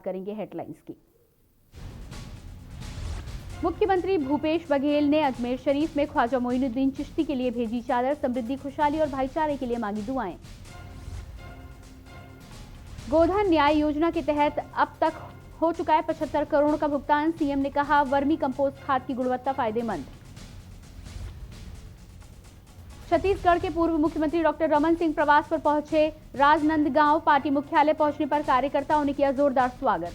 करेंगे हेडलाइंस की। मुख्यमंत्री भूपेश बघेल ने अजमेर शरीफ में ख्वाजा मोइनुद्दीन चिश्ती के लिए भेजी चादर, समृद्धि, खुशहाली और भाईचारे के लिए मांगी दुआएं। गोधन न्याय योजना के तहत अब तक हो चुका है 75 करोड़ का भुगतान, सीएम ने कहा वर्मी कंपोस्ट खाद की गुणवत्ता फायदेमंद। छत्तीसगढ़ के पूर्व मुख्यमंत्री डॉक्टर रमन सिंह प्रवास पर पहुंचे राजनांदगांव, पार्टी मुख्यालय पहुंचने पर कार्यकर्ताओं ने किया जोरदार स्वागत।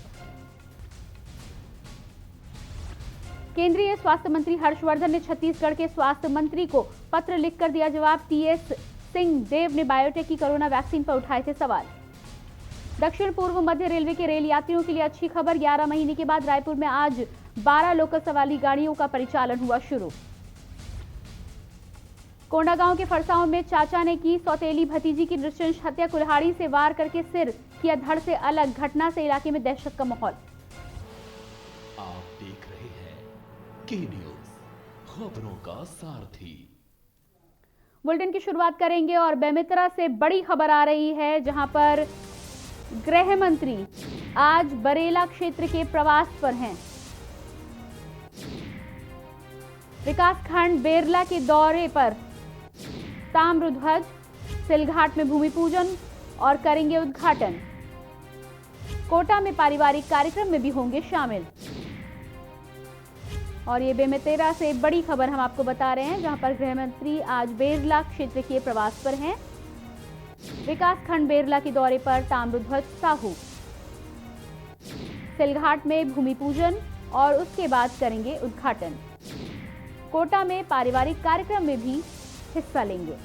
केंद्रीय स्वास्थ्य मंत्री हर्षवर्धन ने छत्तीसगढ़ के स्वास्थ्य मंत्री को पत्र लिखकर दिया जवाब। टीएस सिंहदेव ने बायोटेक की कोरोना वैक्सीन पर उठाए थे सवाल। दक्षिण पूर्व मध्य रेलवे के रेल यात्रियों के लिए अच्छी खबर, 11 महीने के बाद रायपुर में आज 12 लोकल सवारी गाड़ियों का परिचालन हुआ शुरू। कोंडागांव के फरसाओं में चाचा ने की सौतेली भतीजी की नृशंस हत्या, कुल्हाड़ी से वार करके सिर किया धड़ से अलग, घटना से इलाके में दहशत का माहौल। आप देख रहे हैं के न्यूज, खबरों का सारथी। बुलेटिन की शुरुआत करेंगे और बेमेतरा से बड़ी खबर आ रही है, जहां पर गृह मंत्री आज बरेला क्षेत्र के प्रवास पर हैं। विकासखंड बेरला के दौरे पर ताम्रध्वज, सिलघाट में भूमि पूजन और करेंगे उद्घाटन। कोटा में पारिवारिक कार्यक्रम में भी होंगे शामिल। और ये बेमेतरा से बड़ी खबर हम आपको बता रहे हैं, जहां पर गृह मंत्री आज बेरला क्षेत्र के प्रवास पर हैं। विकासखंड बेरला के दौरे पर ताम्रध्वज साहू, सिलघाट में भूमि पूजन और उसके बाद करेंगे उद्घाटन। कोटा में पारिवारिक कार्यक्रम में भी हिस्सा लेंगे।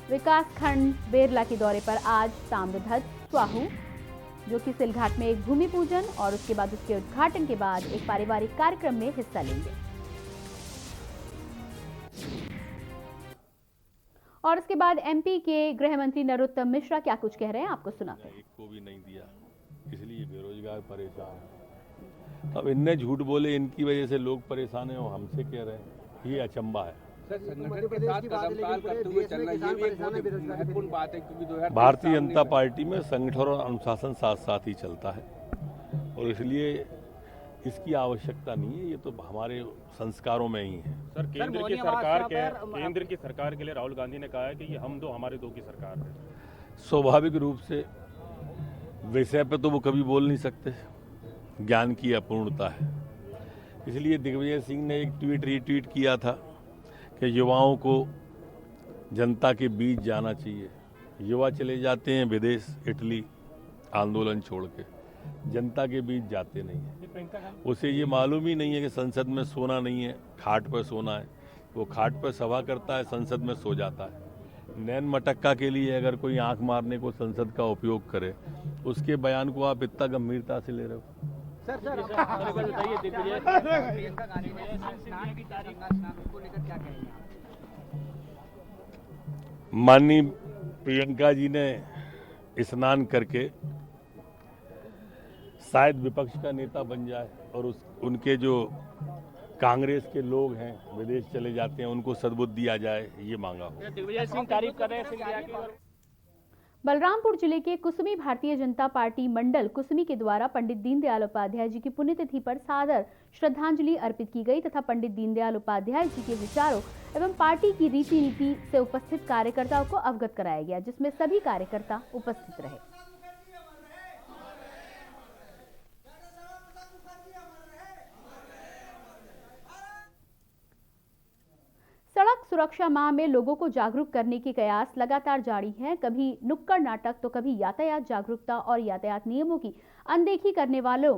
विकासखंड बेरला के दौरे पर आज ताम्रध्वज साहू, जो कि सिलघाट में एक भूमि पूजन और उसके बाद उसके उद्घाटन के बाद एक पारिवारिक कार्यक्रम में हिस्सा लेंगे। और उसके बाद एमपी के गृह मंत्री नरोत्तम मिश्रा क्या कुछ कह रहे हैं, आपको सुनाते हैं। एक को भी नहीं दिया, इसलिए बेरोजगार परेशान है। अब इनने झूठ बोले, इनकी वजह से लोग परेशान हैं, और हमसे कह रहे हैं, ये अचंबा है। भारतीय जनता पार्टी में संगठन और अनुशासन साथ साथ ही चलता है, और इसलिए इसकी आवश्यकता नहीं है, ये तो हमारे संस्कारों में ही है। सर, केंद्र की सरकार के लिए राहुल गांधी ने कहा है कि ये हम दो हमारे दो की सरकार है। स्वाभाविक रूप से विषय पे तो वो कभी बोल नहीं सकते, ज्ञान की अपूर्णता है। इसलिए दिग्विजय सिंह ने एक ट्वीट रीट्वीट किया था कि युवाओं को जनता के बीच जाना चाहिए। युवा चले जाते हैं विदेश, इटली, आंदोलन छोड़ के, जनता के बीच जाते नहीं है। उसे ये मालूम ही नहीं है कि संसद में सोना नहीं है, खाट पर सोना है। वो खाट पर सभा करता है, संसद में सो जाता है। नैन मटक्का के लिए अगर कोई आंख मारने को संसद का उपयोग करे, उसके बयान को आप इतना गंभीरता से ले रहे हो। माननीय प्रियंका जी ने स्नान करके शायद विपक्ष का नेता बन जाए, और उनके जो कांग्रेस के लोग हैं विदेश चले जाते हैं, उनको सद्बुद्धि दिया जाए, ये मांगा हो। दिग्विजय सिंह तारीफ कर रहे हैं। बलरामपुर जिले के कुसमी भारतीय जनता पार्टी मंडल कुसमी के द्वारा पंडित दीनदयाल उपाध्याय जी की पुण्यतिथि पर सादर श्रद्धांजलि अर्पित की गई तथा पंडित दीनदयाल उपाध्याय जी के विचारों एवं पार्टी की रीति नीति से उपस्थित कार्यकर्ताओं को अवगत कराया गया, जिसमें सभी कार्यकर्ता उपस्थित रहे। सड़क सुरक्षा माह में लोगों को जागरूक करने के प्रयास लगातार जारी हैं। कभी नुक्कड़ नाटक तो कभी यातायात जागरूकता और यातायात नियमों की अनदेखी करने वालों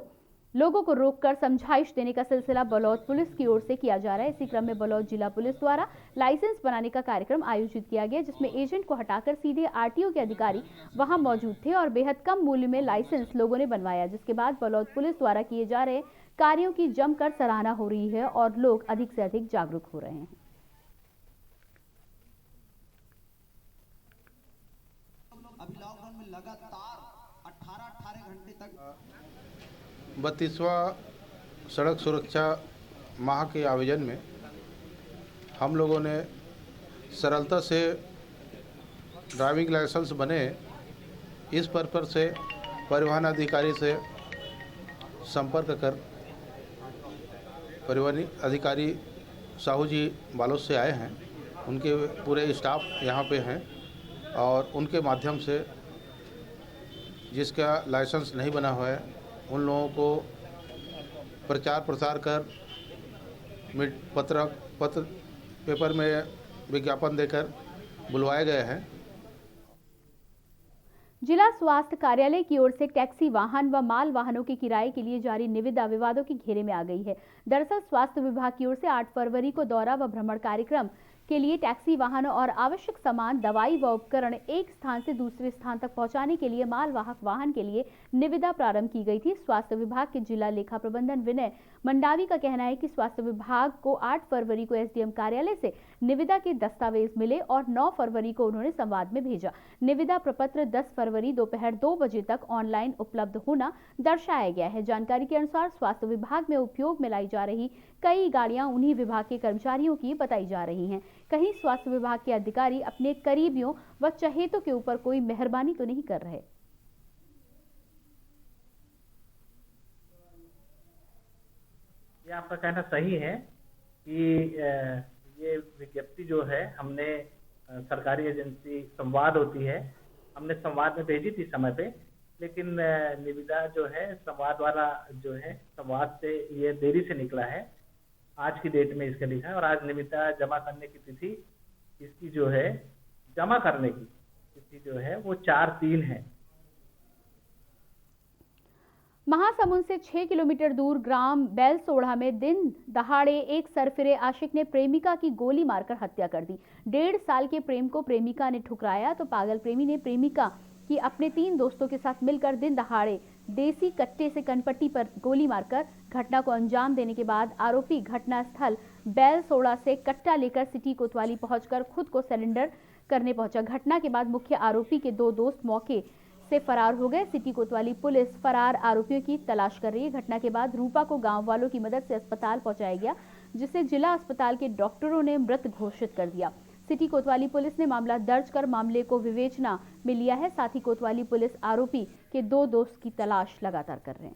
लोगों को रोककर समझाइश देने का सिलसिला बलौद पुलिस की ओर से किया जा रहा है। इसी क्रम में बलौद जिला पुलिस द्वारा लाइसेंस बनाने का कार्यक्रम आयोजित किया गया, जिसमें एजेंट को हटाकर सीधे आरटीओ के अधिकारी वहां मौजूद थे और बेहद कम मूल्य में लाइसेंस लोगों ने बनवाया, जिसके बाद बलौद पुलिस द्वारा किए जा रहे कार्यों की जमकर सराहना हो रही है और लोग अधिक से अधिक जागरूक हो रहे हैं। अभी लॉकडाउन में लगातार 18 घंटे तक 32वां सड़क सुरक्षा माह के आयोजन में हम लोगों ने सरलता से ड्राइविंग लाइसेंस बने इस पर्पज से परिवहन अधिकारी से संपर्क कर परिवहन अधिकारी साहू जी बालोद से आए हैं। उनके पूरे स्टाफ यहाँ पे हैं और उनके माध्यम से जिसका लाइसेंस नहीं बना हुआ है उन लोगों को प्रचार प्रसार कर पत्र पेपर में विज्ञापन देकर बुलवाए गए हैं। जिला स्वास्थ्य कार्यालय की ओर से टैक्सी वाहन व माल वाहनों के किराए के लिए जारी निविदा विवादों के घेरे में आ गई है। दरअसल स्वास्थ्य विभाग की ओर से 8 फरवरी को दौरा व भ्रमण कार्यक्रम के लिए टैक्सी वाहनों और आवश्यक सामान, दवाई व उपकरण एक स्थान से दूसरे स्थान तक पहुंचाने के लिए मालवाहक वाहन के लिए निविदा प्रारंभ की गई थी। स्वास्थ्य विभाग के जिला लेखा प्रबंधन विनय मंडावी का कहना है कि स्वास्थ्य विभाग को 8 फरवरी को एसडीएम कार्यालय से निविदा के दस्तावेज मिले और 9 फरवरी को उन्होंने संवाद में भेजा। निविदा प्रपत्र 10 फरवरी दोपहर 2 बजे तक ऑनलाइन उपलब्ध होना दर्शाया गया है। जानकारी के अनुसार स्वास्थ्य विभाग में उपयोग में लाई जा रही कई गाड़ियां उन्हीं विभाग के कर्मचारियों की बताई जा रही हैं। कहीं स्वास्थ्य विभाग के अधिकारी अपने करीबियों व चहेतों के ऊपर कोई मेहरबानी तो नहीं कर रहे। ये आपका कहना सही है कि ये विज्ञप्ति जो है हमने सरकारी एजेंसी संवाद होती है, हमने संवाद में भेजी थी समय पे, लेकिन निविदा जो है संवाद वाला जो है संवाद से ये देरी से निकला है। आज की डेट में इसका लिखा है और आज निविदा जमा करने की तिथि इसकी जो है जमा करने की तिथि जो है वो 4/3 है। महासमुंद से 6 किलोमीटर दूर ग्राम बैलसोड़ा में दिन दहाड़े एक सरफिरे आशिक ने प्रेमिका की गोली मारकर हत्या कर दी। 1.5 साल के प्रेम को प्रेमिका ने ठुकराया तो पागल प्रेमी ने प्रेमिका की अपने 3 दोस्तों के साथ मिलकर दिन दहाड़े देसी कट्टे से कनपट्टी पर गोली मारकर घटना को अंजाम देने के बाद आरोपी घटनास्थल बैलसोड़ा से कट्टा लेकर सिटी कोतवाली पहुंचकर खुद को सरेंडर करने पहुंचा। घटना के बाद मुख्य आरोपी के 2 दोस्त मौके से फरार हो गए। सिटी कोतवाली पुलिस फरार आरोपियों की तलाश कर रही है। घटना के बाद रूपा को गांव वालों की मदद से अस्पताल पहुंचाया गया, जिसे जिला अस्पताल के डॉक्टरों ने मृत घोषित कर दिया। सिटी कोतवाली पुलिस ने मामला दर्ज कर मामले को विवेचना में लिया है। साथ ही कोतवाली पुलिस आरोपी के 2 दोस्त की तलाश लगातार कर रहे हैं।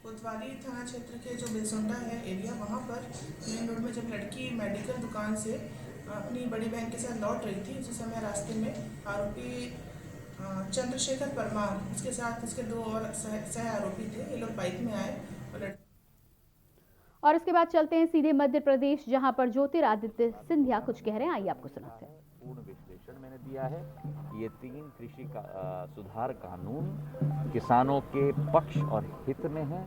कोतवाली थाना क्षेत्र के जो बेसोंडा है एरिया, वहाँ पर मेन रोड में जब लड़की मेडिकल दुकान से अपनी बड़ी बहन के साथ लौट रही थी, उसी समय रास्ते में आरोपी चंद्रशेखर परमार, उसके साथ उसके 2 और सह आरोपी थे। ये लोग बाइक में आए और इसके बाद चलते हैं सीधे मध्य प्रदेश, जहां पर ज्योतिरादित्य सिंधिया कुछ कह रहे हैं। आइए आपको सुनाते हैं। पूर्ण विश्लेषण मैंने दिया है। ये 3 कृषि सुधार कानून किसानों के पक्ष और हित में है।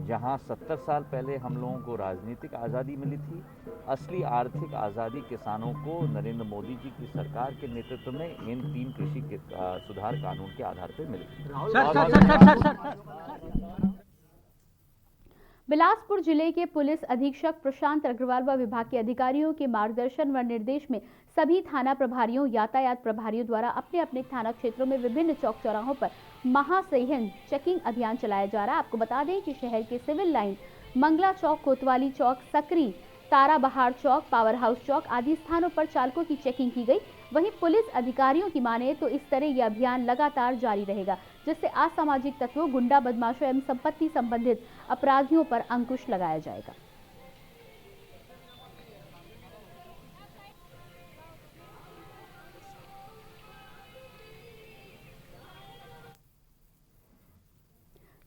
जहां 70 साल पहले हम लोगों को राजनीतिक आज़ादी मिली थी, असली आर्थिक आज़ादी किसानों को नरेंद्र मोदी जी की सरकार के नेतृत्व में इन 3 कृषि सुधार कानून के आधार पर मिली। बिलासपुर जिले के पुलिस अधीक्षक प्रशांत अग्रवाल व विभाग के अधिकारियों के मार्गदर्शन व निर्देश में सभी थाना प्रभारियों, यातायात प्रभारियों द्वारा अपने अपने थाना क्षेत्रों में विभिन्न चौक चौराहों पर महासैहन चेकिंग अभियान चलाया जा रहा है। आपको बता दें कि शहर के सिविल लाइन, मंगला चौक, कोतवाली चौक, सकरी, तारा बहार चौक, पावर हाउस चौक आदि स्थानों पर चालकों की चेकिंग की गई। वहीं पुलिस अधिकारियों की माने तो इस तरह यह अभियान लगातार जारी रहेगा, जिससे असामाजिक तत्वों, गुंडा बदमाशों एवं संपत्ति संबंधित अपराधियों पर अंकुश लगाया जाएगा।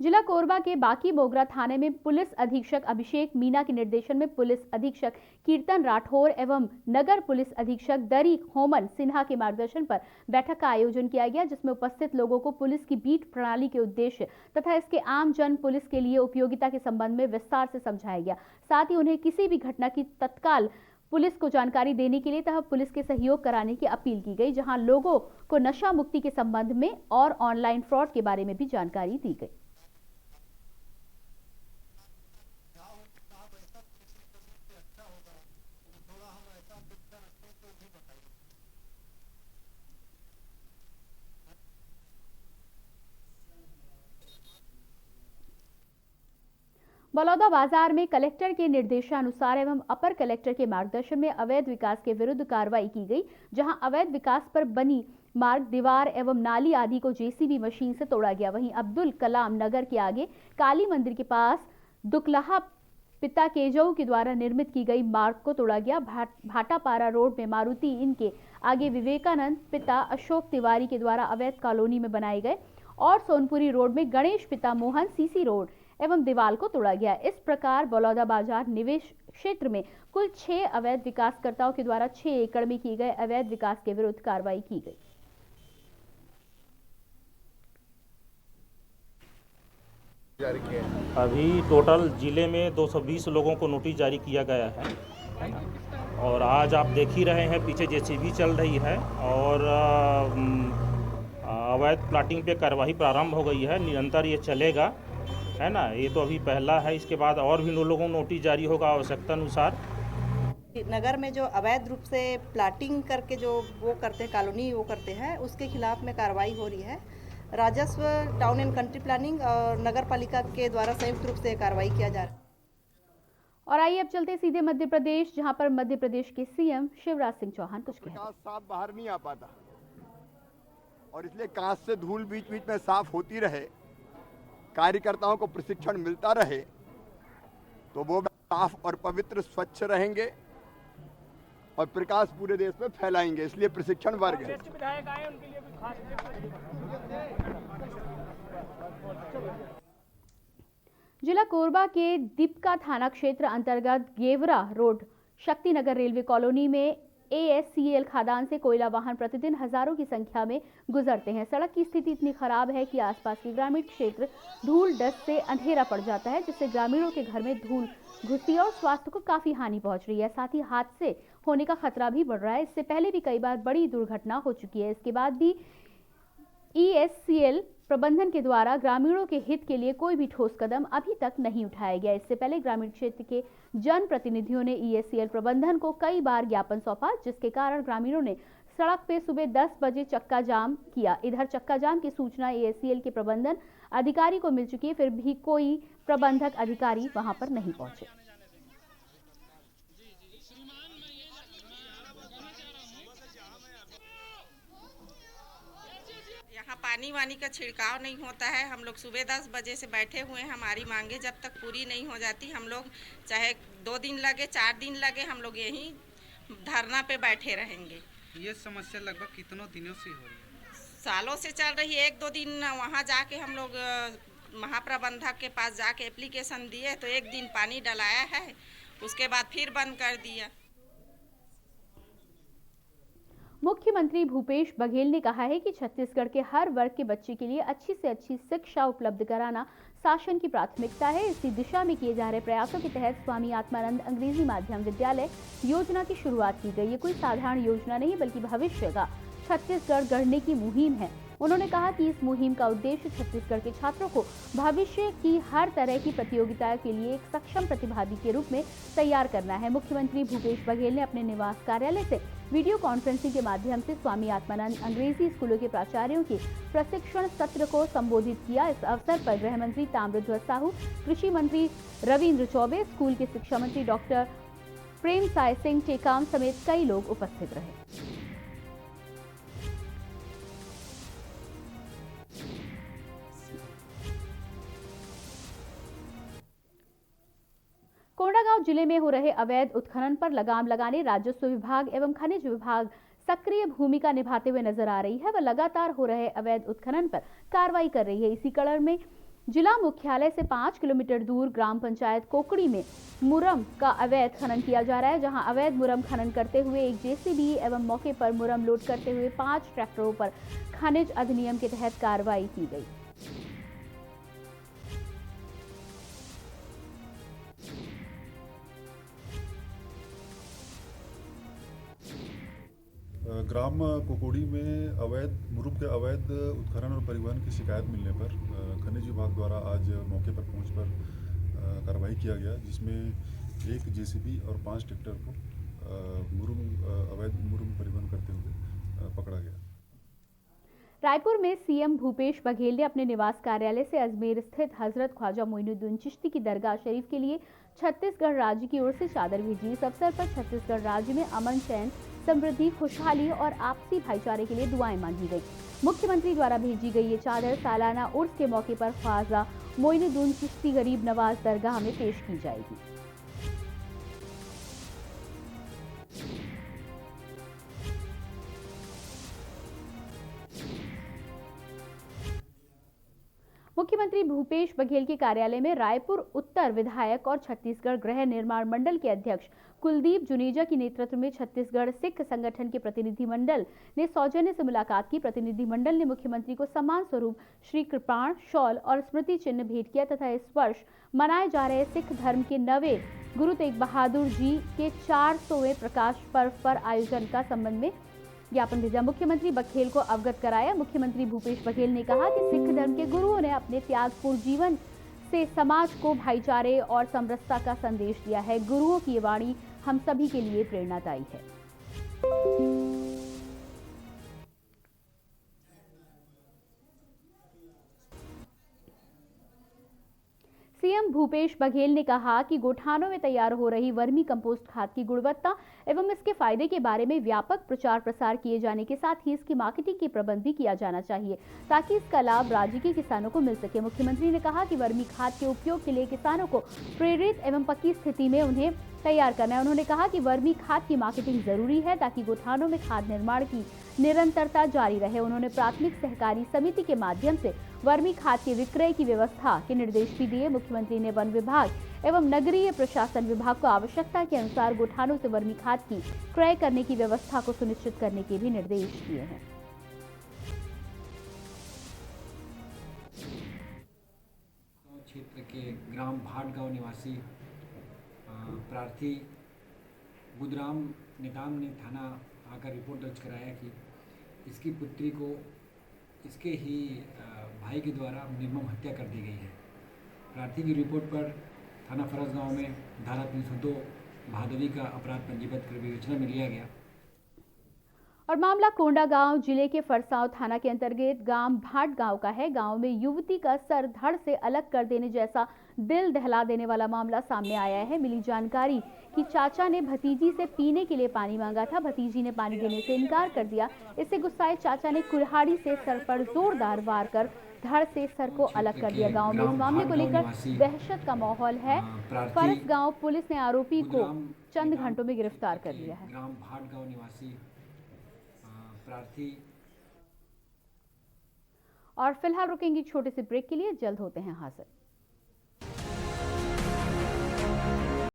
जिला कोरबा के बाकी बोगरा थाने में पुलिस अधीक्षक अभिषेक मीना के निर्देशन में पुलिस अधीक्षक कीर्तन राठौर एवं नगर पुलिस अधीक्षक दरी होमन सिन्हा के मार्गदर्शन पर बैठक का आयोजन किया गया, जिसमें उपस्थित लोगों को पुलिस की बीट प्रणाली के उद्देश्य तथा इसके आम जन पुलिस के लिए उपयोगिता के संबंध में विस्तार से समझाया गया। साथ ही उन्हें किसी भी घटना की तत्काल पुलिस को जानकारी देने के लिए तथा पुलिस के सहयोग कराने की अपील की गई, जहां लोगों को नशा मुक्ति के संबंध में और ऑनलाइन फ्रॉड के बारे में भी जानकारी दी गई। बलौदा बाजार में कलेक्टर के निर्देशानुसार एवं अपर कलेक्टर के मार्गदर्शन में अवैध विकास के विरुद्ध कार्रवाई की गई, जहां अवैध विकास पर बनी मार्ग, दीवार एवं नाली आदि को जेसीबी मशीन से तोड़ा गया। वहीं अब्दुल कलाम नगर के आगे काली मंदिर के पास दुकलहा पिता केजऊ के द्वारा निर्मित की गई मार्ग को तोड़ा गया। भाटापारा रोड में मारुति इनके आगे विवेकानंद पिता अशोक तिवारी के द्वारा अवैध कॉलोनी में बनाए गए और सोनपुरी रोड में गणेश पिता मोहन सीसी रोड एवं दीवार को तोड़ा गया। इस प्रकार बलौदा बाजार निवेश क्षेत्र में कुल 6 अवैध विकासकर्ताओं के द्वारा 6 एकड़ में किए गए अवैध विकास के विरुद्ध कार्रवाई की गई। अभी टोटल जिले में 220 लोगों को नोटिस जारी किया गया है और आज आप देख ही रहे हैं पीछे जेसीबी चल रही है और अवैध प्लाटिंग पे कार्रवाई प्रारंभ हो गई है। निरंतर ये चलेगा, है ना। ये तो अभी पहला है, इसके बाद और भी लोगों को नोटिस जारी होगा आवश्यकता अनुसार। नगर में जो अवैध रूप से प्लाटिंग करके जो वो करते हैं, कॉलोनी वो करते हैं, उसके खिलाफ में कार्रवाई हो रही है। राजस्व, टाउन एंड कंट्री प्लानिंग और नगर पालिका के द्वारा संयुक्त रूप से कार्रवाई किया जा रहा है। और आइए अब चलते सीधे मध्य प्रदेश, जहां पर मध्य प्रदेश के सीएम शिवराज सिंह चौहान कुछ कहते हैं। साफ बाहर नहीं आ पाता और इसलिए कांच से धूल बीच बीच में साफ होती रहे, कार्यकर्ताओं को प्रशिक्षण मिलता रहे तो वो साफ और पवित्र स्वच्छ रहेंगे और प्रकाश पूरे देश में फैलाएंगे। इसलिए प्रशिक्षण वर्ग है। जिला कोरबा के दीपका थाना क्षेत्र अंतर्गत Gevra road Shaktinagar railway colony में ASCL खादान से कोयला वाहन प्रतिदिन हजारों की संख्या में गुजरते हैं। सड़क की स्थिति इतनी खराब है कि आसपास के ग्रामीण क्षेत्र धूल डस्ट से अंधेरा पड़ जाता है, जिससे ग्रामीणों के घर में धूल घुसती है और स्वास्थ्य को काफी हानि पहुंच रही है। साथ ही हादसे होने का खतरा भी बढ़ रहा है। इससे पहले भी कई बार बड़ी दुर्घटना हो चुकी है। इसके बाद भी ESCL प्रबंधन के द्वारा ग्रामीणों के हित के लिए कोई भी ठोस कदम अभी तक नहीं उठाया गया। इससे पहले ग्रामीण क्षेत्र के जनप्रतिनिधियों ने ESCL प्रबंधन को कई बार ज्ञापन सौंपा, जिसके कारण ग्रामीणों ने सड़क पे सुबह 10 बजे चक्का जाम किया। इधर चक्का जाम की सूचना ESCL के प्रबंधन अधिकारी को मिल चुकी है, फिर भी कोई प्रबंधक अधिकारी वहां पर नहीं पहुंचे। यहाँ पानी वानी का छिड़काव नहीं होता है। हम लोग सुबह 10 बजे से बैठे हुए हैं। हमारी मांगे जब तक पूरी नहीं हो जाती, हम लोग चाहे 2 दिन लगे 4 दिन लगे, हम लोग यहीं धरना पे बैठे रहेंगे। ये समस्या लगभग कितनों दिनों से हो रही है? सालों से चल रही है। 1-2 दिन वहाँ जाके हम लोग महाप्रबंधक के पास जाके एप्लीकेशन दिए तो 1 दिन पानी डलाया है, उसके बाद फिर बंद कर दिया। मुख्यमंत्री भूपेश बघेल ने कहा है कि छत्तीसगढ़ के हर वर्ग के बच्चे के लिए अच्छी से अच्छी शिक्षा उपलब्ध कराना शासन की प्राथमिकता है। इसी दिशा में किए जा रहे प्रयासों के तहत स्वामी आत्मानंद अंग्रेजी माध्यम विद्यालय योजना की शुरुआत की गई। ये कोई साधारण योजना नहीं बल्कि भविष्य का छत्तीसगढ़ गढ़ने की मुहिम है। उन्होंने कहा कि इस मुहिम का उद्देश्य छत्तीसगढ़ के छात्रों को भविष्य की हर तरह की प्रतियोगिता के लिए एक सक्षम प्रतिभागी के रूप में तैयार करना है। मुख्यमंत्री भूपेश बघेल ने अपने निवास कार्यालय से वीडियो कॉन्फ्रेंसिंग के माध्यम से स्वामी आत्मानंद अंग्रेजी स्कूलों के प्राचार्यों के प्रशिक्षण सत्र को संबोधित किया। इस अवसर पर गृह मंत्री ताम्रध्वज साहू, कृषि मंत्री रविंद्र चौबे, स्कूल के शिक्षा मंत्री डॉक्टर प्रेम साय सिंह टेकाम समेत कई लोग उपस्थित रहे। कोंडागांव जिले में हो रहे अवैध उत्खनन पर लगाम लगाने राजस्व विभाग एवं खनिज विभाग सक्रिय भूमिका निभाते हुए नजर आ रही है। वह लगातार हो रहे अवैध उत्खनन पर कार्रवाई कर रही है। इसी कड़ी में जिला मुख्यालय से 5 किलोमीटर दूर ग्राम पंचायत कोकड़ी में मुरम का अवैध खनन किया जा रहा है, जहां अवैध मुरम खनन करते हुए एक जेसीबी एवं मौके पर मुरम लोड करते हुए 5 ट्रैक्टरों पर खनिज अधिनियम के तहत कार्रवाई की गई। ग्राम कोकोड़ी में मुरुम के अवैध उत्खनन और परिवहन की शिकायत मिलने पर खनिज विभाग द्वारा आज मौके पर पहुंचकर कार्रवाई किया गया, जिसमें एक जेसीबी और 5 ट्रैक्टर को अवैध मुरुम परिवहन करते हुए पकड़ा गया। रायपुर में सीएम भूपेश बघेल ने अपने निवास कार्यालय से अजमेर स्थित हजरत ख्वाजा मोइनुद्दीन चिश्ती की दरगाह शरीफ के लिए छत्तीसगढ़ राज्य की ओर से चादर भेजी। इस अवसर पर छत्तीसगढ़ राज्य में अमन, चैन, समृद्धि, खुशहाली और आपसी भाईचारे के लिए दुआएं मांगी गई। मुख्यमंत्री द्वारा भेजी गई ये चादर सालाना उर्स के मौके पर ख्वाजा मोइनुद्दीन चिश्ती गरीब नवाज दरगाह में पेश की जाएगी। मुख्यमंत्री भूपेश बघेल के कार्यालय में रायपुर उत्तर विधायक और छत्तीसगढ़ गृह निर्माण मंडल के अध्यक्ष कुलदीप जुनेजा के नेतृत्व में छत्तीसगढ़ सिख संगठन के प्रतिनिधि मंडल ने सौजन्य से मुलाकात की। प्रतिनिधि मंडल ने मुख्यमंत्री को सम्मान स्वरूप श्री कृपाण, शॉल और स्मृति चिन्ह भेंट किया तथा इस वर्ष मनाए जा रहे सिख धर्म के 9वें गुरु तेग बहादुर जी के 400वें प्रकाश पर्व पर आयोजन का संबंध में ज्ञापन भेजा। मुख्यमंत्री बघेल को अवगत कराया। मुख्यमंत्री भूपेश बघेल ने कहा कि सिख धर्म के गुरुओं ने अपने त्यागपूर्ण जीवन से समाज को भाईचारे और समरसता का संदेश दिया है। गुरुओं की वाणी हम सभी के लिए प्रेरणादायी है। सीएम भूपेश बघेल ने कहा कि गोठानों में तैयार हो रही वर्मी कंपोस्ट खाद की गुणवत्ता एवं इसके फायदे के बारे में व्यापक प्रचार प्रसार किए जाने के साथ ही इसकी मार्केटिंग की प्रबंध भी किया जाना चाहिए ताकि इसका लाभ राज्य के किसानों को मिल सके। मुख्यमंत्री ने कहा कि वर्मी खाद के उपयोग के लिए किसानों को प्रेरित एवं पक्की स्थिति में उन्हें तैयार करना है। उन्होंने कहा कि वर्मी खाद की मार्केटिंग जरूरी है ताकि गोठानों में खाद निर्माण की निरंतरता जारी रहे। उन्होंने प्राथमिक सहकारी समिति के माध्यम से वर्मी खाद के विक्रय की व्यवस्था के निर्देश भी दिए। मुख्यमंत्री ने वन विभाग एवं नगरीय प्रशासन विभाग को आवश्यकता के अनुसार गोठानों से वर्मी खाद की क्रय करने की व्यवस्था को सुनिश्चित करने के भी निर्देश दिए हैं। क्षेत्र के ग्राम भाटगांव निवासी प्रार्थी बुधराम नेताम ने थाना आकर रिपोर्ट दर्ज कराया कि इसकी पुत्री को इसके ही भाई के द्वारा निर्मम हत्या कर दी गई है। प्रार्थी की रिपोर्ट पर थाना फरसगांव में धारा 302 भादवी का अपराध पंजीबद्ध कर विवेचना में लिया गया। और मामला कोंडागांव जिले के फरसांव थाना के अंतर्गत गांव भाटगांव का है। गांव में युवती का सर धड़ से अलग कर देने जैसा दिल दहला देने वाला मामला सामने आया है। मिली जानकारी कि चाचा ने भतीजी से पीने के लिए पानी मांगा था। भतीजी ने पानी देने से इनकार कर दिया। इससे गुस्साए चाचा ने कुल्हाड़ी से सर पर जोरदार वार कर धड़ से सर को अलग कर दिया। गांव में इस मामले को लेकर दहशत का माहौल है। फरसगांव पुलिस ने आरोपी को चंद घंटों में गिरफ्तार कर लिया है। ग्राम भाटगांव निवासी प्रार्थी। और फिलहाल रुकेंगे छोटे से ब्रेक के लिए, जल्द होते हैं हाजिर।